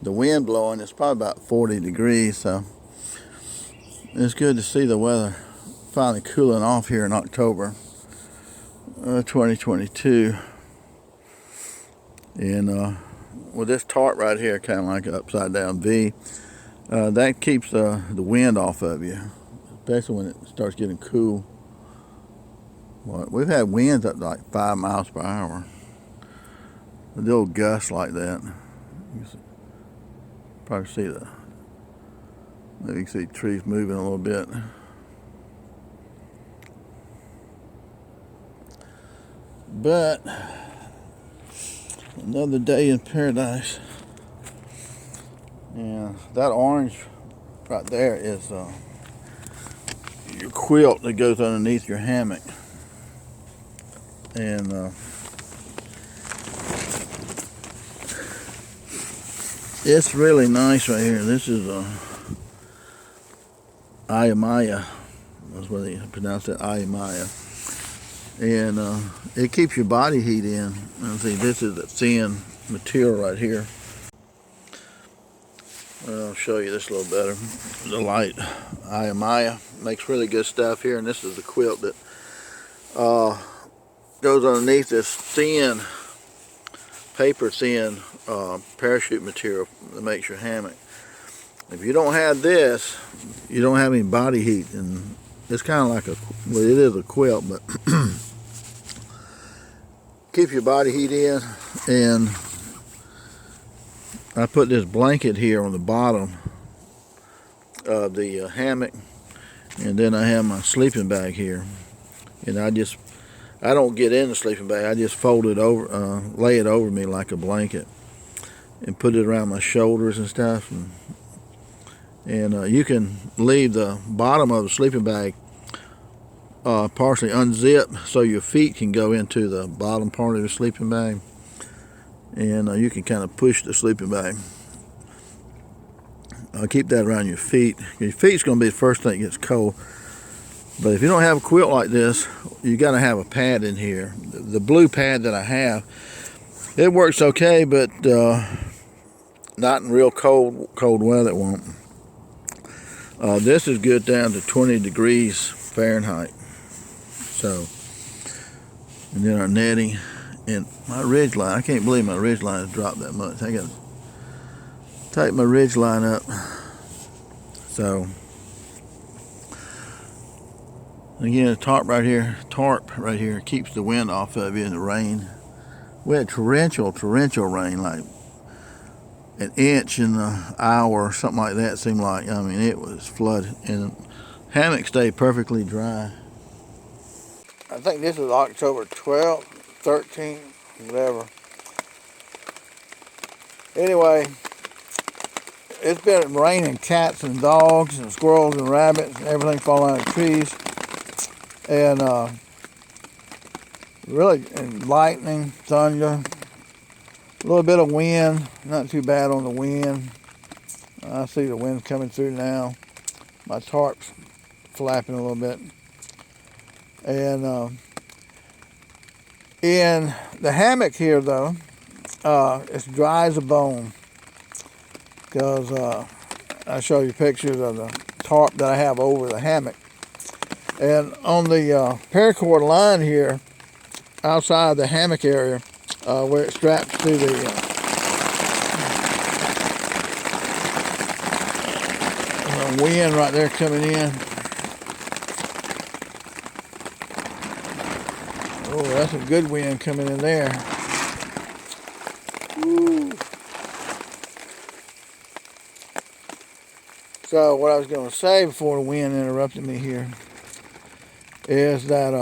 the wind blowing. It's probably about 40 degrees, so it's good to see the weather finally cooling off here in October 2022. And with this tarp right here, kind of like an upside down V, that keeps the wind off of you, especially when it starts getting cool. Well, we've had winds up to like 5 miles per hour. A little gust like that. You can probably see maybe you can see trees moving a little bit. But another day in paradise. Yeah, that orange right there is your quilt that goes underneath your hammock. And it's really nice right here. This is Ayamaya. That's what they pronounce it, Ayamaya. And it keeps your body heat in. And see, this is a thin material right here. I'll show you this a little better. The light Ayamaya makes really good stuff here, and this is the quilt that goes underneath this thin, paper thin parachute material that makes your hammock. If you don't have this, you don't have any body heat, and it's kind of like well, it is a quilt, but keep your body heat in. And I put this blanket here on the bottom of the hammock, and then I have my sleeping bag here, and I don't get in the sleeping bag. I just fold it over, lay it over me like a blanket, and put it around my shoulders and stuff. And you can leave the bottom of the sleeping bag partially unzipped so your feet can go into the bottom part of the sleeping bag, and you can kind of push the sleeping bag. Keep that around your feet. Your feet's going to be the first thing that gets cold. But if you don't have a quilt like this, you got to have a pad in here. The blue pad that I have, it works okay, but not in real cold weather it won't. This is good down to 20 degrees Fahrenheit. So, and then our netting and my ridge line. I can't believe my ridge line has dropped that much. I got to tighten my ridge line up. So, again, the tarp right here keeps the wind off of you in the rain. We had torrential rain, like an inch in an hour or something like that. It seemed like, I mean, it was flooded, and the hammock stayed perfectly dry. I think this is October 12th, 13th, whatever. Anyway, it's been raining cats and dogs and squirrels and rabbits and everything falling out of trees. And really, and lightning, thunder, a little bit of wind, not too bad on the wind. I see the wind coming through now. My tarp's flapping a little bit. And in the hammock here, though, it's dry as a bone, because I show you pictures of the tarp that I have over the hammock. And on the paracord line here, outside the hammock area, where it straps to the wind right there coming in. Oh, that's a good wind coming in there. Woo. So what I was going to say before the wind interrupted me here is that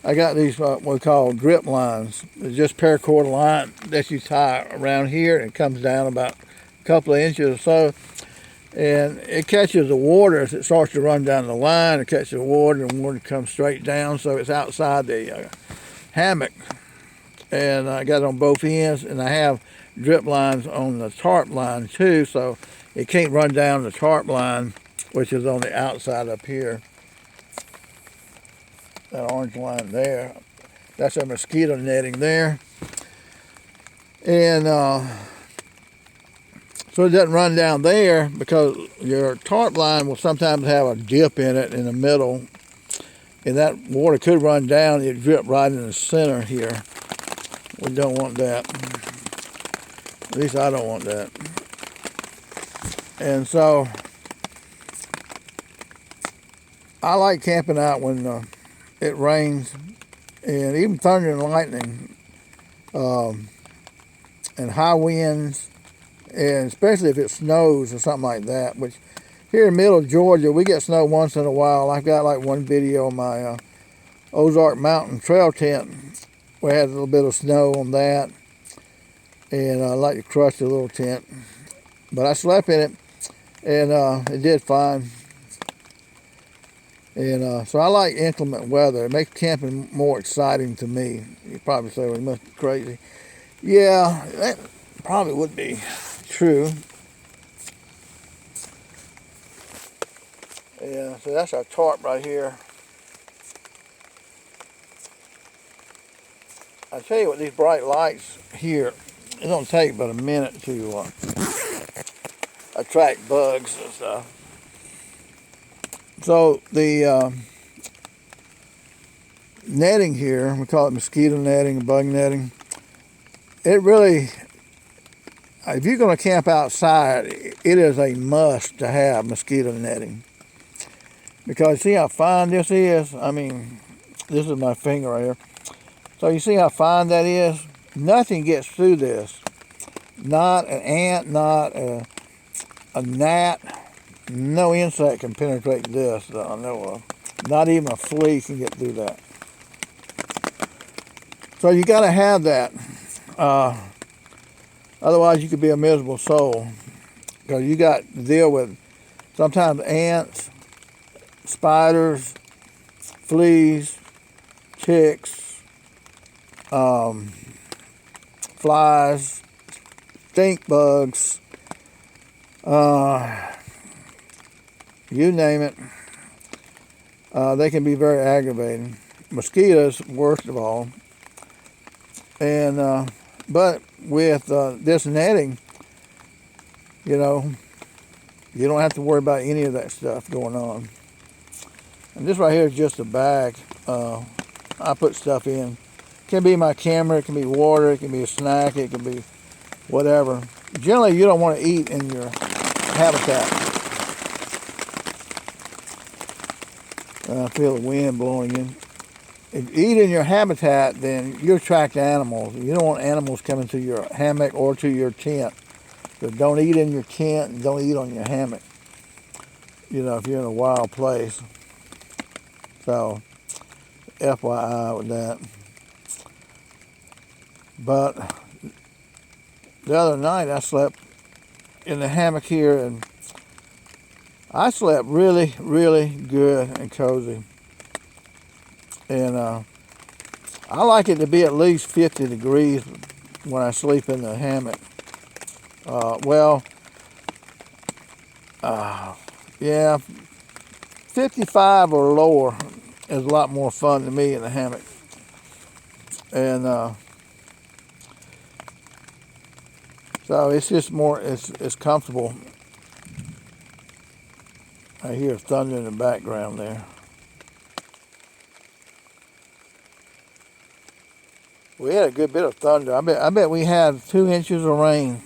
I got these what we call drip lines. It's just paracord line that you tie around here, and it comes down about a couple of inches or so, and it catches the water as it starts to run down the line. It catches the water, and the water comes straight down, so it's outside the hammock. And I got it on both ends, and I have drip lines on the tarp line too, so it can't run down the tarp line, which is on the outside up here. That orange line there, that's our mosquito netting there. And so it doesn't run down there, because your tarp line will sometimes have a dip in it in the middle, and that water could run down. It drip right in the center here. We don't want that. At least I don't want that. And so I like camping out when it rains, and even thunder and lightning, and high winds, and especially if it snows or something like that. Which here in middle of Georgia, we get snow once in a while. I've got like one video on my Ozark Mountain trail tent. We had a little bit of snow on that, and I like to crush the little tent. But I slept in it, and it did fine. And so I like inclement weather. It makes camping more exciting to me. You probably say, well, you must be crazy. Yeah, that probably would be true. Yeah, so that's our tarp right here. I tell you what, these bright lights here, it don't take but a minute to attract bugs and stuff. So the netting here, we call it mosquito netting, bug netting. It really, if you're going to camp outside, it is a must to have mosquito netting. Because see how fine this is? I mean, this is my finger right here. So you see how fine that is? Nothing gets through this. Not an ant, not a gnat. No insect can penetrate this that I know of. Not even a flea can get through that. So you got to have that. Otherwise you could be a miserable soul. Because you got to deal with sometimes ants, spiders, fleas, ticks, flies, stink bugs, you name it. They can be very aggravating. Mosquitoes, worst of all. And but with this netting, you know, you don't have to worry about any of that stuff going on. And this right here is just a bag. I put stuff in. It can be my camera, it can be water, it can be a snack, it can be whatever. Generally, you don't want to eat in your habitat. I feel the wind blowing in. If you eat in your habitat, then you attract animals. You don't want animals coming to your hammock or to your tent. So don't eat in your tent and don't eat on your hammock. You know, if you're in a wild place. So, FYI with that. But the other night I slept in the hammock here, and I slept really, really good and cozy. And I like it to be at least 50 degrees when I sleep in the hammock. Yeah, 55 or lower is a lot more fun to me in the hammock. And so it's just more, it's comfortable. I hear thunder in the background there. We had a good bit of thunder. I bet we had 2 inches of rain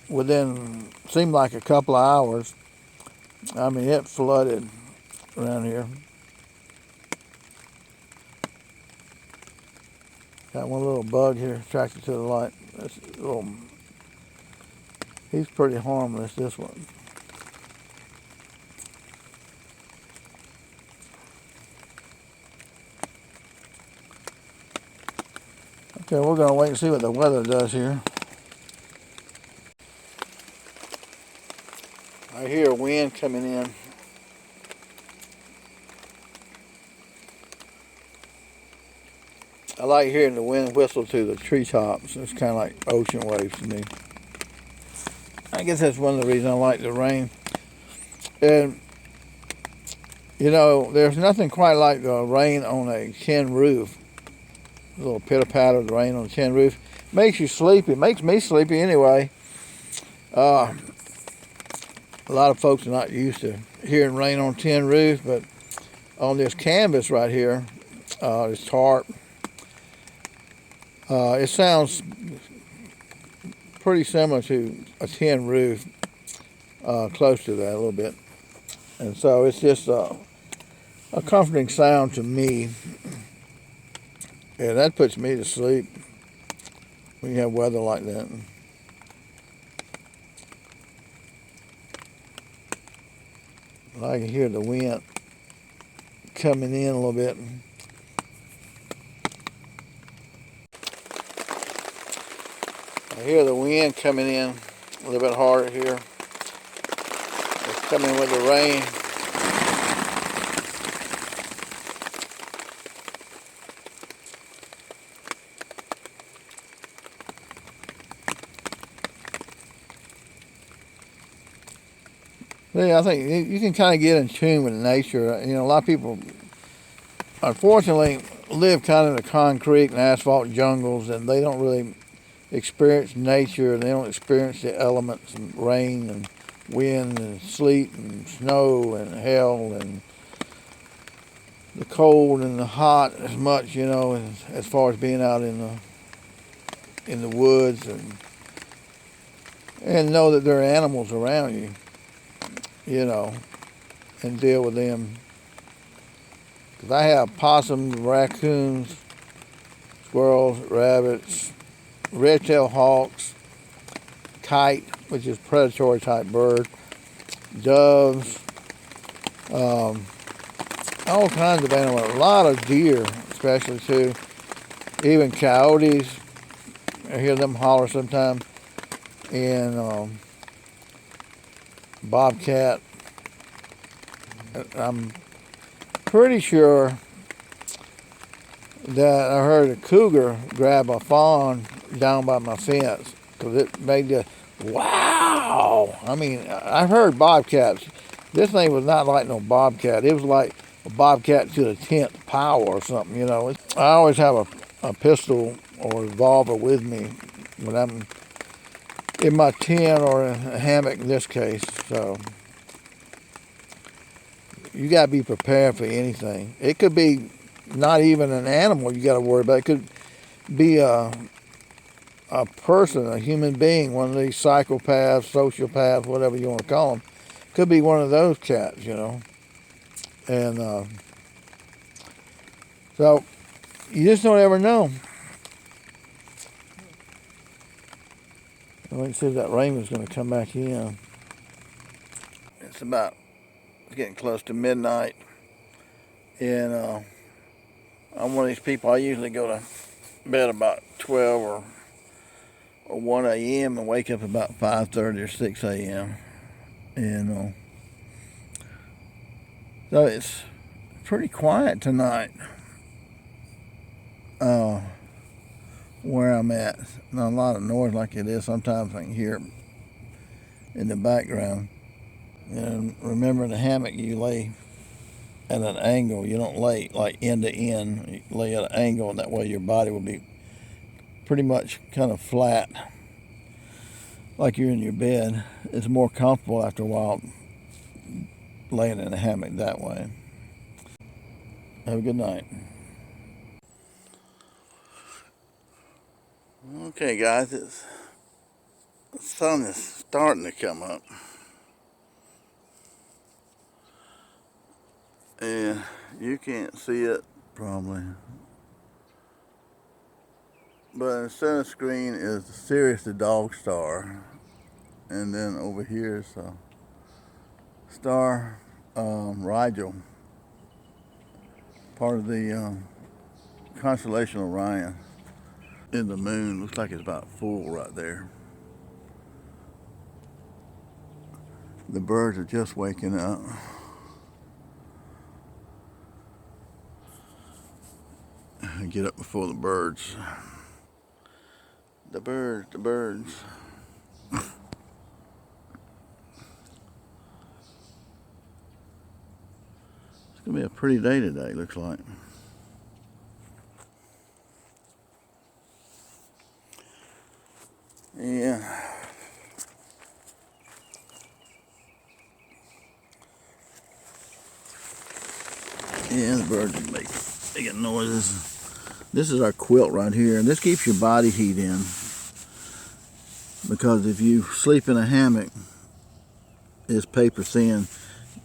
within, seemed like a couple of hours. I mean, it flooded around here. Got one little bug here attracted to the light. That's a little, he's pretty harmless, this one. Okay, we're going to wait and see what the weather does here. I hear wind coming in. I like hearing the wind whistle through the treetops. It's kind of like ocean waves to me. I guess that's one of the reasons I like the rain. And, you know, there's nothing quite like the rain on a tin roof. A little pitter-patter of the rain on the tin roof. Makes you sleepy. It makes me sleepy anyway. A lot of folks are not used to hearing rain on tin roof, but on this canvas right here, this tarp, it sounds pretty similar to a tin roof, close to that a little bit. And so it's just a comforting sound to me. Yeah, that puts me to sleep when you have weather like that. I can hear the wind coming in a little bit. I hear the wind coming in a little bit harder here. It's coming with the rain. Yeah, I think you can kind of get in tune with nature. You know, a lot of people, unfortunately, live kind of in the concrete and asphalt jungles, and they don't really experience nature. They don't experience the elements and rain and wind and sleet and snow and hail and the cold and the hot as much, you know, as far as being out in the woods and know that there are animals around you, you know, and deal with them. Because I have possums, raccoons, squirrels, rabbits, red-tailed hawks, kite, which is predatory type bird, doves, all kinds of animals, a lot of deer especially too, even coyotes. I hear them holler sometimes, and bobcat. I'm pretty sure that I heard a cougar grab a fawn down by my fence because it made the wow. I mean, I've heard bobcats. This thing was not like no bobcat. It was like a bobcat to the 10th power or something, you know. I always have a pistol or a revolver with me when I'm in my tent or in a hammock in this case. So you got to be prepared for anything. It could be not even an animal you got to worry about. It could be a person, a human being, one of these psychopaths, sociopaths, whatever you want to call them. Could be one of those cats, you know. And so you just don't ever know. Let's see if that rain was going to come back in. It's getting close to midnight. And I'm one of these people, I usually go to bed about 12 or 1 a.m. and wake up about 5:30 or 6 a.m. And so it's pretty quiet tonight where I'm at. Not a lot of noise like it is. Sometimes I can hear it in the background. And remember, in the hammock, you lay at an angle. You don't lay like end to end. You lay at an angle, and that way your body will be pretty much kind of flat, like you're in your bed. It's more comfortable after a while laying in a hammock that way. Have a good night. Okay, guys, the sun is starting to come up. And you can't see it probably. But in the center screen is the Sirius the Dog Star. And then over here is star Rigel, part of the constellation Orion. In the moon, looks like it's about full right there. The birds are just waking up. Get up before the birds. The birds. It's gonna be a pretty day today, looks like. Yeah. birds making noises. This is our quilt right here, and this keeps your body heat in. Because if you sleep in a hammock, it's paper thin,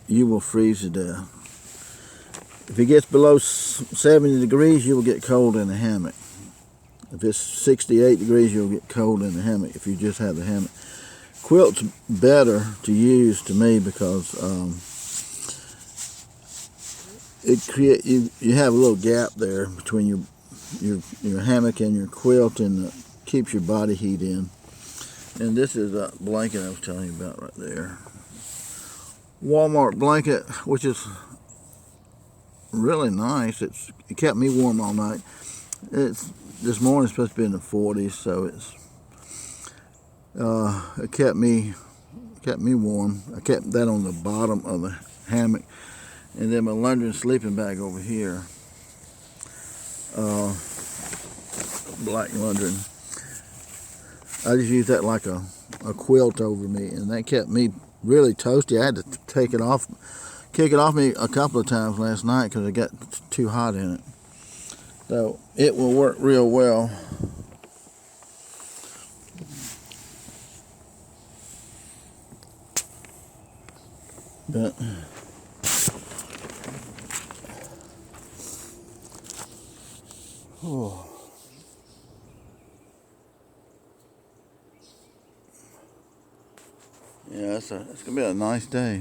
you will freeze to death. If it gets below 70 degrees, you will get cold in the hammock. If it's 68 degrees, you'll get cold in the hammock if you just have the hammock. Quilt's better to use to me because you have a little gap there between your hammock and your quilt, and keeps your body heat in. And this is a blanket I was telling you about right there. Walmart blanket, which is really nice. It kept me warm all night. This morning it's supposed to be in the 40s, so it kept me warm. I kept that on the bottom of the hammock, and then my London sleeping bag over here, black London. I just used that like a quilt over me, and that kept me really toasty. I had to kick it off me a couple of times last night because it got too hot in it. So it will work real well. But oh. Yeah, it's gonna be a nice day.